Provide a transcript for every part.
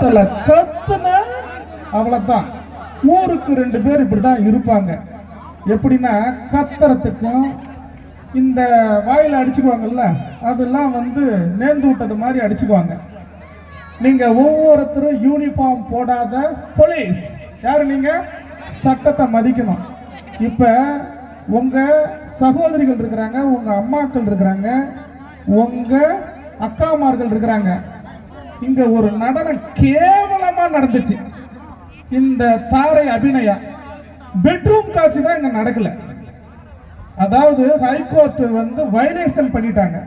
சத்தத்துல கத்துன அவ்வளவுதான். ஊருக்கு 2 பேர் இப்படிதான் இருப்பாங்க. எப்படின்னா கத்துறதுக்கும் இந்த வாயில அடிச்சுக்குவாங்கல்ல, அதெல்லாம் நேர்ந்து விட்டது மாதிரி அடிச்சுக்குவாங்க. நீங்க ஒவ்வொருத்தரும் யூனிஃபார்ம் போடாத போலீஸ் யாரு? நீங்க சட்டத்தை மதிக்கணும். இப்ப உங்க சகோதரிகள் இருக்கிறாங்க, உங்க அம்மாக்கள் இருக்கிறாங்க, உங்க அக்காமார்கள் இருக்கிறாங்க. இங்க ஒரு நடனம் கேவலமா நடந்துச்சு. இந்த தாரை அபிநயா பெட்ரூம் காட்சி தான் இங்க நடக்கல. அதாவது ஹைகோர்ட் வயலேஷன் பண்ணிட்டாங்க.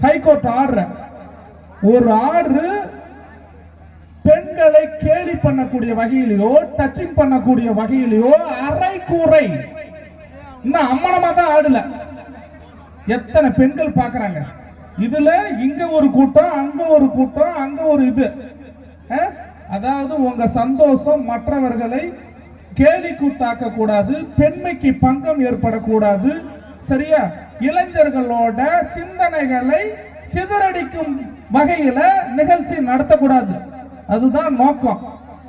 ஹைகோர்ட் ஆர்டர், ஒரு ஆர்டர் பெண்களை கேலி பண்ணக்கூடிய வகையிலையோ டச்சிங் பண்ணக்கூடிய வகையிலையோ அரை கூரை இன்னும் அம்மனமா தான் ஆடல. எத்தனை பெண்கள் பாக்குறாங்க இதுல? இங்க ஒரு கூட்டம், அங்க ஒரு கூட்டம், அங்க ஒரு இது. அதாவது உங்க சந்தோஷம் மற்றவர்களை கேலி கூத்தாக்க கூடாது, பெண்மைக்கு பங்கம் ஏற்படக்கூடாது, சரியா? இளைஞர்களோட சிந்தனைகளை சிதறடிக்கும் வகையில நிகழ்ச்சி நடத்தக்கூடாது. அதுதான் நோக்கம்.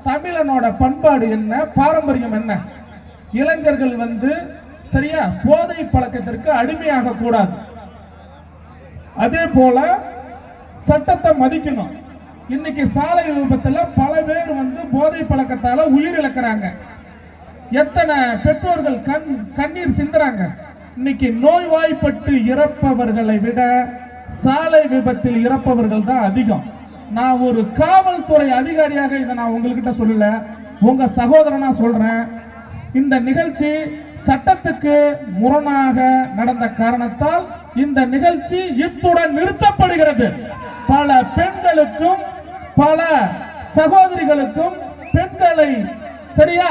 தமிழனோட பண்பாடு என்ன, பாரம்பரியம் என்ன? இளைஞர்கள் சரியா போதை பழக்கத்திற்கு அடிமையாக கூடாது. அதே போல சட்டத்தை மதிக்கணும். இன்னைக்கு சாலை விபத்துல பல பேர் போதை பழக்கத்தால உயிர் இழக்கிறாங்க. எத்தனை பெற்றோர்கள் கண்ணீர் சிந்துறாங்க. இன்னைக்கு நோய்வாய்ப்பட்டு இறப்பவர்களை விட சாலை விபத்தில் இறப்பவர்கள் தான் அதிகம். நான் ஒரு காவல்துறை அதிகாரியாக இதை நான் உங்ககிட்ட சொல்லல, உங்க சகோதரனா சொல்றேன். இந்த நிகழ்ச்சி சட்டத்துக்கு முரணாக நடந்த காரணத்தால் இந்த நிகழ்ச்சி இத்துடன் நிறுத்தப்படுகிறது. பல பெண்களுக்கும் பல சகோதரிகளுக்கும் பெண்களை சரியா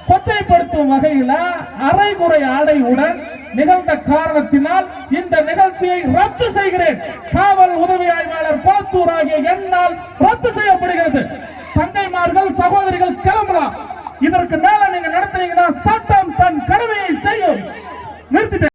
கொச்சைப்படுத்தும் வகையில அரைகுறை ஆடையுடன் நிகழ்ந்த காரணத்தினால் இந்த நிகழ்ச்சியை ரத்து செய்கிறேன். காவல் உதவி ஆய்வாளர் குளத்தூர் ஆகிய என்னால் ரத்து செய்யப்படுகிறது.